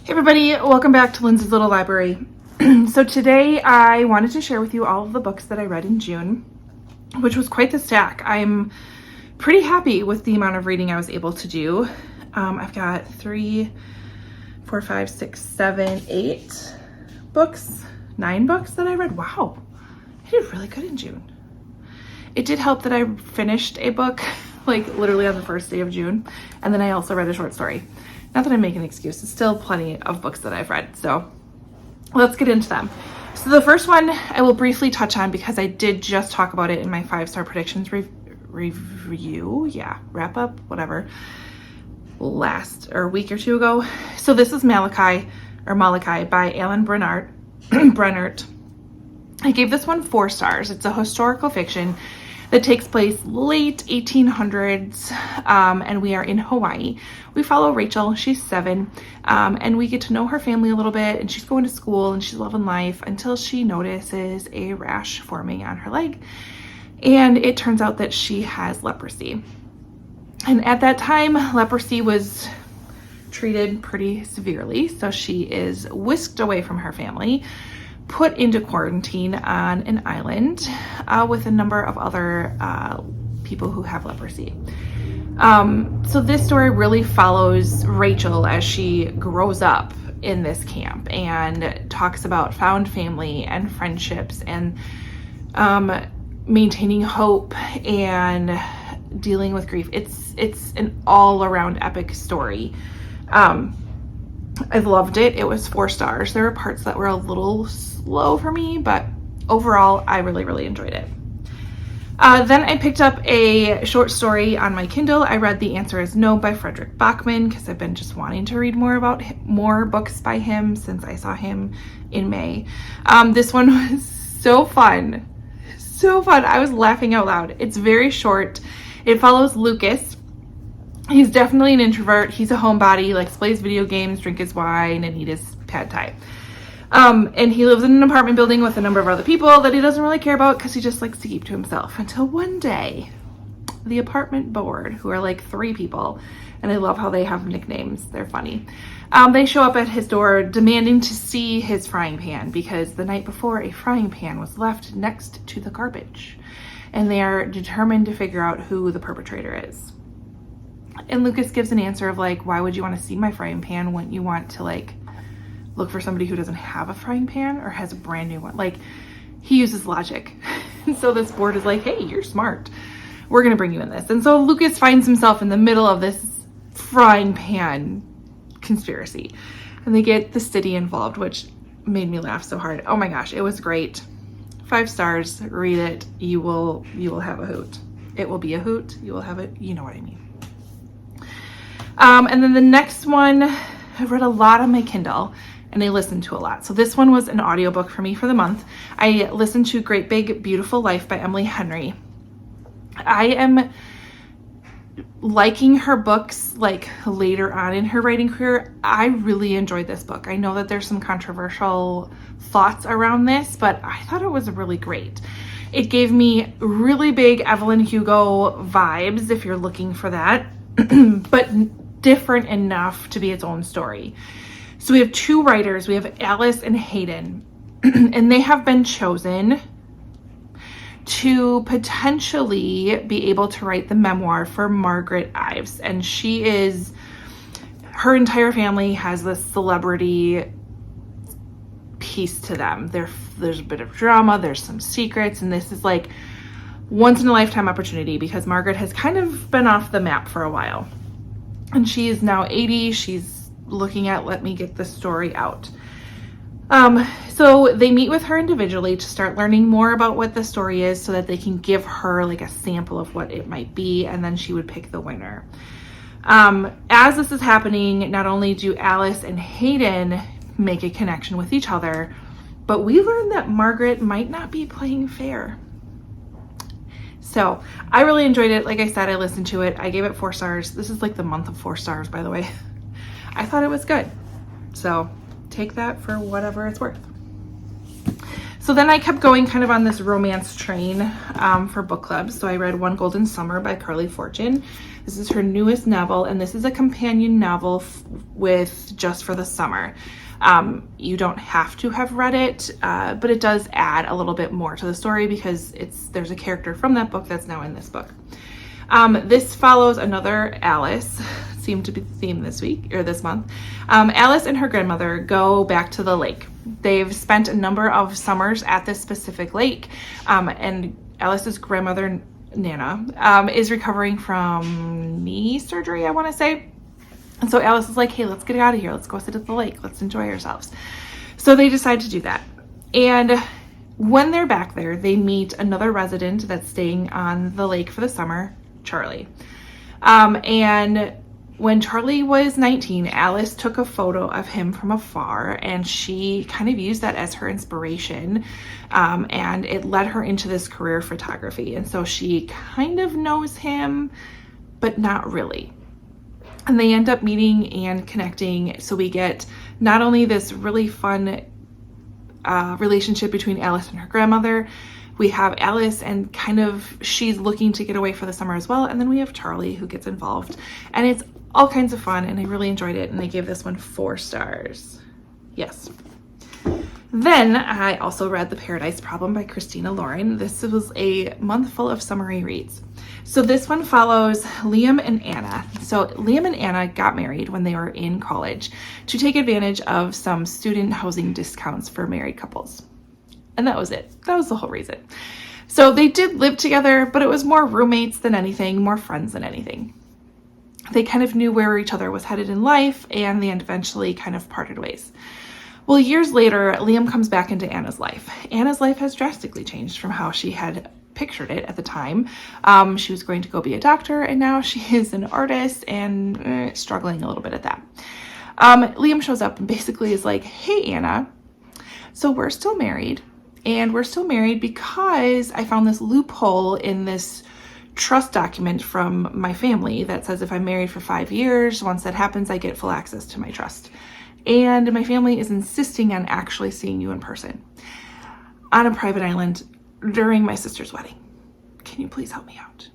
Hey everybody, welcome back to Lindsey's Little Library. So today I wanted to share with you all of the books that I read in June, which was quite the stack. I'm pretty happy with the amount of reading I was able to do. I've got 3, 4, 5, 6, 7, 8 books, 9 books that I read. Wow, I did really good in June. It did help that I finished a book like literally on the first day of June, and then I also read a short story. Not that I'm making an excuse, it's still plenty of books that I've read, so let's get into them. So the first one I will briefly touch on because I did just talk about it in my 5-star predictions review, wrap up, whatever, week or two ago. So this is Malachi by Alan Brennert. I gave this one 4 stars. It's a historical fiction that takes place late 1800s, and we are in Hawaii. We follow Rachel, she's 7, and we get to know her family a little bit, and she's going to school and she's loving life until she notices a rash forming on her leg, and it turns out that she has leprosy. And at that time, leprosy was treated pretty severely, so she is whisked away from her family, put into quarantine on an island with a number of other people who have leprosy. So this story really follows Rachel as she grows up in this camp and talks about found family and friendships and maintaining hope and dealing with grief. It's an all-around epic story. I loved it. It was 4 stars. There were parts that were a little slow for me, but overall, I really enjoyed it. Then I picked up a short story on my Kindle. I read The Answer Is No by Frederick Bachman because I've been just wanting to read more books by him since I saw him in May. This one was so fun. I was laughing out loud. It's very short. It follows Lucas. He's definitely an introvert. He's a homebody, likes plays video games, drink his wine, and eat his pad thai. And he lives in an apartment building with a number of other people that he doesn't really care about because he just likes to keep to himself. Until one day, the apartment board, who are like 3 people, and I love how they have nicknames. They're funny. They show up at his door demanding to see his frying pan because the night before a frying pan was left next to the garbage. And they are determined to figure out who the perpetrator is. And Lucas gives an answer of like, why would you want to see my frying pan? Wouldn't you want to like look for somebody who doesn't have a frying pan or has a brand new one? Like, he uses logic. And so this board is like, hey, you're smart. We're going to bring you in this. And so Lucas finds himself in the middle of this frying pan conspiracy. And they get the city involved, which made me laugh so hard. Oh my gosh, it was great. 5 stars. Read it. You will have a hoot. It will be a hoot. You will have it. You know what I mean. And then the next one, I've read a lot on my Kindle and I listened to a lot. So this one was an audiobook for me for the month. I listened to Great Big Beautiful Life by Emily Henry. I am liking her books like later on in her writing career. I really enjoyed this book. I know that there's some controversial thoughts around this, but I thought it was really great. It gave me really big Evelyn Hugo vibes if you're looking for that, but different enough to be its own story. So we have 2 writers. We have Alice and Hayden, and they have been chosen to potentially be able to write the memoir for Margaret Ives. And her entire family has this celebrity piece to them. There's a bit of drama, there's some secrets, and this is like once in a lifetime opportunity because Margaret has kind of been off the map for a while. And she is now 80. She's looking at, let me get the story out. So they meet with her individually to start learning more about what the story is so that they can give her like a sample of what it might be, and then she would pick the winner. As this is happening, not only do Alice and Hayden make a connection with each other, but we learn that Margaret might not be playing fair. So I really enjoyed it. Like I said, I listened to it. I gave it 4 stars. This is like the month of 4 stars, by the way. I thought it was good. So take that for whatever it's worth. So then I kept going kind of on this romance train for book clubs. So I read One Golden Summer by Carly Fortune. This is her newest novel, and this is a companion novel with Just for the Summer. You don't have to have read it, but it does add a little bit more to the story because there's a character from that book that's now in this book. This follows another Alice, seemed to be the theme this month. Alice and her grandmother go back to the lake. They've spent a number of summers at this specific lake, and Alice's grandmother, Nana, is recovering from knee surgery, I want to say. And so Alice is like, hey, let's get out of here. Let's go sit at the lake. Let's enjoy ourselves. So they decide to do that. And when they're back there, they meet another resident that's staying on the lake for the summer, Charlie. And when Charlie was 19, Alice took a photo of him from afar, and she kind of used that as her inspiration. And it led her into this career of photography. And so she kind of knows him, but not really. And they end up meeting and connecting. So we get not only this really fun relationship between Alice and her grandmother, we have Alice and kind of she's looking to get away for the summer as well. And then we have Charlie who gets involved, and it's all kinds of fun, and I really enjoyed it. And I gave this one 4 stars. Yes. Then I also read The Paradise Problem by Christina Lauren. This was a month full of summary reads. So this one follows Liam and Anna. So Liam and Anna got married when they were in college to take advantage of some student housing discounts for married couples. And that was it. That was the whole reason. So they did live together, but it was more roommates than anything, more friends than anything. They kind of knew where each other was headed in life, and they eventually kind of parted ways. Well, years later, Liam comes back into Anna's life. Anna's life has drastically changed from how she had pictured it at the time. She was going to go be a doctor, and now she is an artist and struggling a little bit at that. Liam shows up and basically is like, hey, Anna, so we're still married, and we're still married because I found this loophole in this trust document from my family that says if I'm married for 5 years, once that happens, I get full access to my trust. And my family is insisting on actually seeing you in person on a private island during my sister's wedding. Can you please help me out?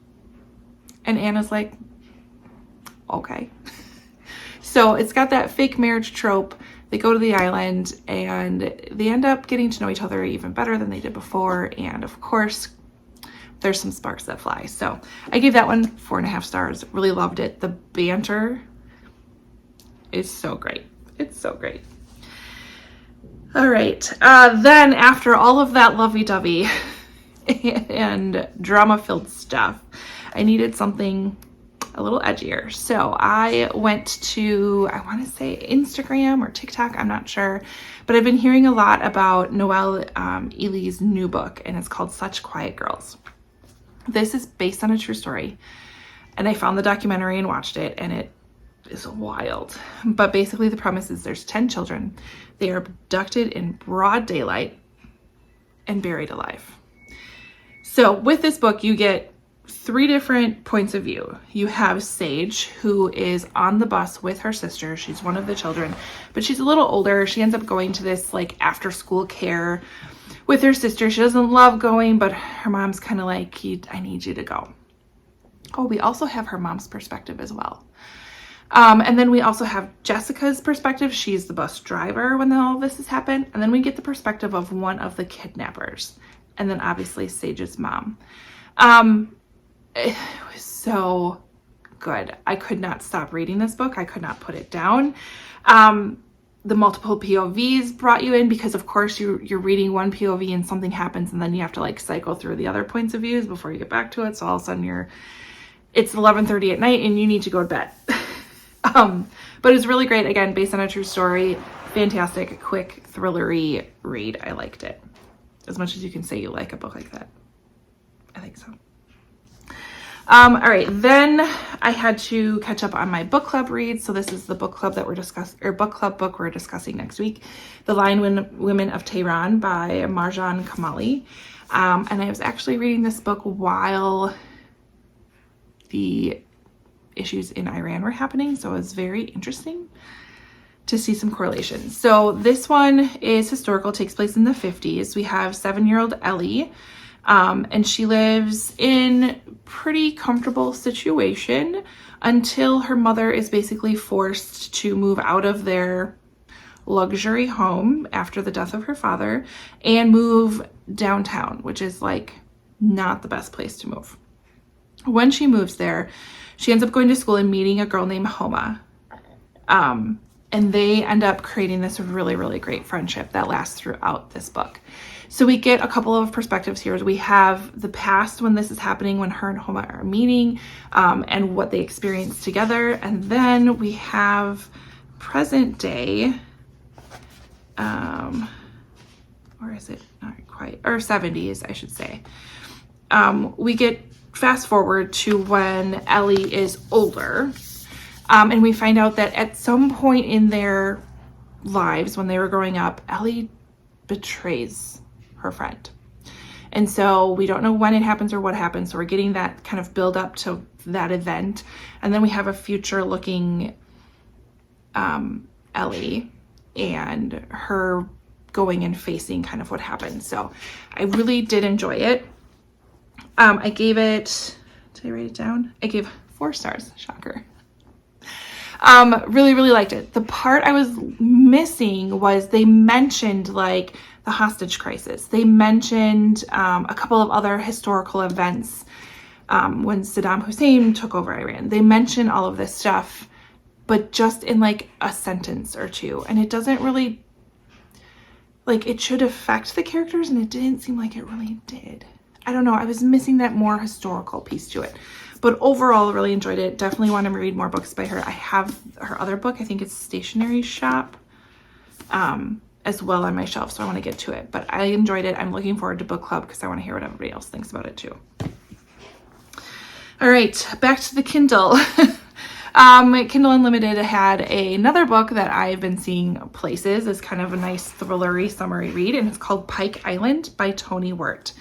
And Anna's like, okay. So it's got that fake marriage trope. They go to the island and they end up getting to know each other even better than they did before. And of course, there's some sparks that fly. So I gave that one 4.5 stars. Really loved it. The banter is so great. It's so great. All right. Then after all of that lovey-dovey and drama-filled stuff, I needed something a little edgier. So I went to, I want to say Instagram or TikTok, I'm not sure, but I've been hearing a lot about Noelle Ely's new book, and it's called Such Quiet Girls. This is based on a true story, and I found the documentary and watched it, and it is wild. But basically the premise is there's 10 children. They are abducted in broad daylight and buried alive. So with this book, you get 3 different points of view. You have Sage, who is on the bus with her sister. She's one of the children, but she's a little older. She ends up going to this like after school care with her sister. She doesn't love going, but her mom's kind of like, I need you to go. Oh, we also have her mom's perspective as well. And then we also have Jessica's perspective. She's the bus driver when all this has happened. And then we get the perspective of one of the kidnappers. And then obviously Sage's mom. It was so good. I could not stop reading this book. I could not put it down. The multiple POVs brought you in because of course you're reading one POV and something happens and then you have to like cycle through the other points of views before you get back to it. So all of a sudden it's 11:30 at night and you need to go to bed. But it's really great. Again, based on a true story, fantastic, quick, thrillery read. I liked it as much as you can say you like a book like that. I think so. All right, then I had to catch up on my book club reads. So this is the book club that book club book we're discussing next week, The Lion Women of Tehran by Marjan Kamali. And I was actually reading this book while the issues in Iran were happening, so it was very interesting to see some correlations. So this one is historical, takes place in the 50s. We have 7-year-old Ellie, and she lives in pretty comfortable situation until her mother is basically forced to move out of their luxury home after the death of her father and move downtown, which is like not the best place to move. When she moves there, she ends up going to school and meeting a girl named Homa. And they end up creating this really, really great friendship that lasts throughout this book. So we get a couple of perspectives here. We have the past when this is happening, when her and Homa are meeting, and what they experience together. And then we have present day, or is it not quite, or 70s, I should say. We get fast forward to when Ellie is older. And we find out that at some point in their lives, when they were growing up, Ellie betrays her friend. And so we don't know when it happens or what happens. So we're getting that kind of build up to that event. And then we have a future looking Ellie and her going and facing kind of what happened. So I really did enjoy it. I gave it, did I write it down? I gave 4 stars, shocker. Really, really liked it. The part I was missing was they mentioned like the hostage crisis. They mentioned a couple of other historical events when Saddam Hussein took over Iran. They mention all of this stuff, but just in like a sentence or two. And it doesn't really, like, it should affect the characters, and it didn't seem like it really did. I don't know. I was missing that more historical piece to it. But overall, really enjoyed it. Definitely want to read more books by her. I have her other book. I think it's Stationery Shop as well on my shelf. So I want to get to it. But I enjoyed it. I'm looking forward to book club because I want to hear what everybody else thinks about it too. All right, back to the Kindle. Kindle Unlimited had another book that I've been seeing places as kind of a nice thrillery summary read. And it's called Pike Island by Toni Wirt.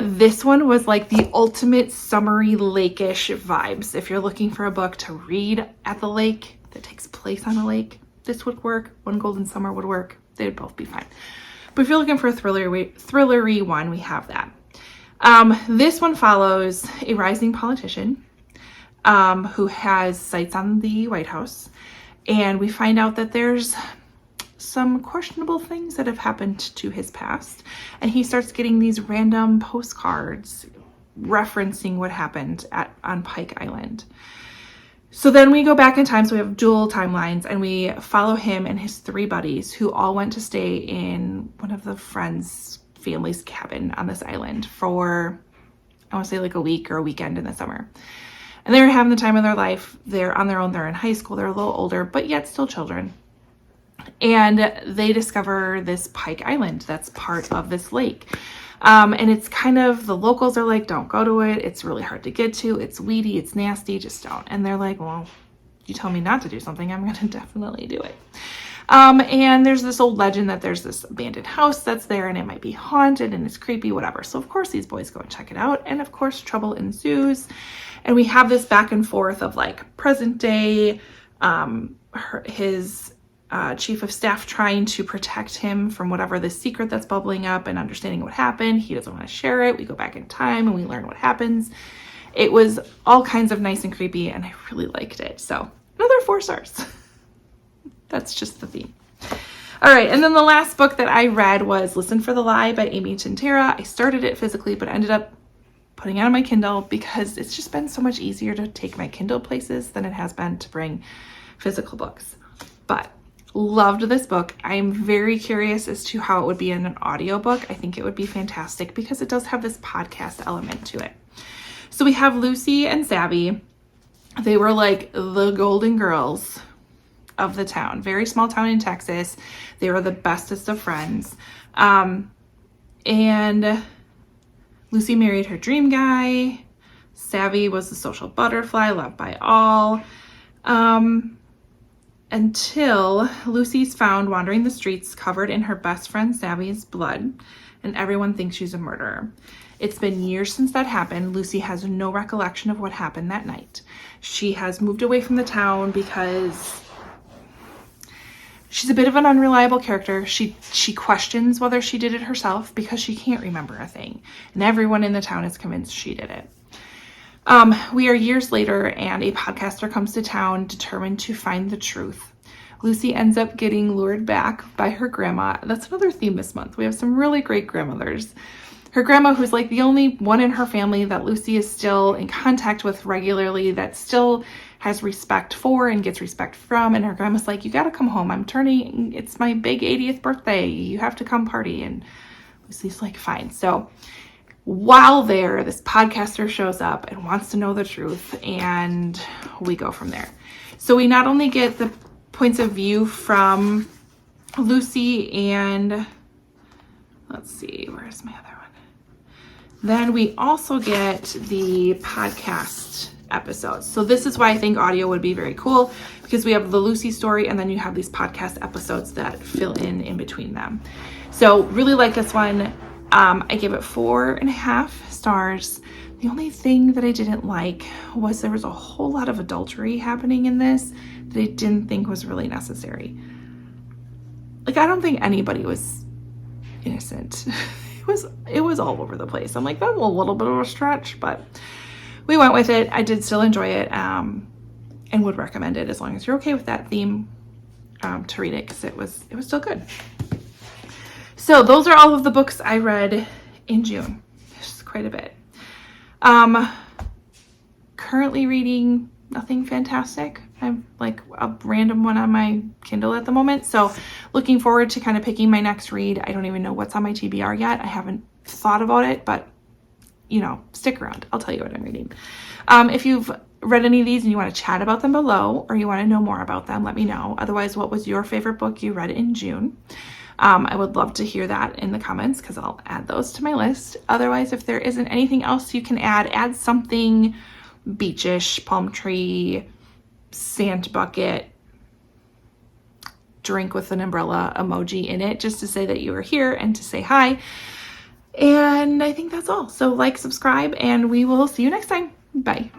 This one was like the ultimate summery lake-ish vibes. If you're looking for a book to read at the lake that takes place on a lake, this would work. One Golden Summer would work. They would both be fine. But if you're looking for a thrillery one, we have that. This one follows a rising politician who has sights on the White House. And we find out that there's some questionable things that have happened to his past, and he starts getting these random postcards referencing what happened on Pike Island. So then we go back in time, so we have dual timelines, and we follow him and his 3 buddies who all went to stay in one of the friends' family's cabin on this island for, I want to say like a week or a weekend in the summer. And they're having the time of their life. They're on their own. They're in high school. They're a little older, but yet still children. And they discover this Pike Island that's part of this lake. And it's kind of, the locals are like, don't go to it. It's really hard to get to. It's weedy. It's nasty. Just don't. And they're like, well, you tell me not to do something, I'm going to definitely do it. And there's this old legend that there's this abandoned house that's there and it might be haunted and it's creepy, whatever. So of course these boys go and check it out. And of course trouble ensues. And we have this back and forth of like present day, his chief of staff trying to protect him from whatever the secret that's bubbling up and understanding what happened. He doesn't want to share it. We go back in time and we learn what happens. It was all kinds of nice and creepy and I really liked it. So another 4 stars. That's just the theme. All right. And then the last book that I read was Listen for the Lie by Amy Tintera. I started it physically, but ended up putting it on my Kindle because it's just been so much easier to take my Kindle places than it has been to bring physical books. But loved this book. I'm very curious as to how it would be in an audiobook. I think it would be fantastic because it does have this podcast element to it. So we have Lucy and Savvy. They were like the golden girls of the town. Very small town in Texas. They were the bestest of friends. And Lucy married her dream guy. Savvy was the social butterfly, loved by all. Until Lucy's found wandering the streets covered in her best friend Savvy's blood, and everyone thinks she's a murderer. It's been years since that happened. Lucy has no recollection of what happened that night. She has moved away from the town because She's a bit of an unreliable character. She questions whether she did it herself because she can't remember a thing. And everyone in the town is convinced she did it. We are years later, and a podcaster comes to town determined to find the truth. Lucy ends up getting lured back by her grandma. That's another theme this month. We have some really great grandmothers. Her grandma, who's like the only one in her family that Lucy is still in contact with regularly, that still has respect for and gets respect from. And her grandma's like, you got to come home. It's my big 80th birthday. You have to come party. And Lucy's like, fine. So while there, this podcaster shows up and wants to know the truth, and we go from there. So we not only get the points of view from Lucy and, let's see, where's my other one? Then we also get the podcast episodes. So this is why I think audio would be very cool, because we have the Lucy story and then you have these podcast episodes that fill in between them. So really like this one. I gave it 4.5 stars. The only thing that I didn't like was there was a whole lot of adultery happening in this that I didn't think was really necessary. Like, I don't think anybody was innocent. It was all over the place. I'm like, that's a little bit of a stretch, but we went with it. I did still enjoy it, and would recommend it as long as you're okay with that theme, to read it, because it was still good. So those are all of the books I read in June. It's quite a bit. Currently reading nothing fantastic. I'm like a random one on my Kindle at the moment. So looking forward to kind of picking my next read. I don't even know what's on my TBR yet. I haven't thought about it, but stick around. I'll tell you what I'm reading. If you've read any of these and you want to chat about them below, or you want to know more about them, let me know. Otherwise, what was your favorite book you read in June? I would love to hear that in the comments, because I'll add those to my list. Otherwise, if there isn't anything else you can add something beachish, palm tree, sand bucket, drink with an umbrella emoji in it, just to say that you are here and to say hi. And I think that's all. So like, subscribe, and we will see you next time. Bye.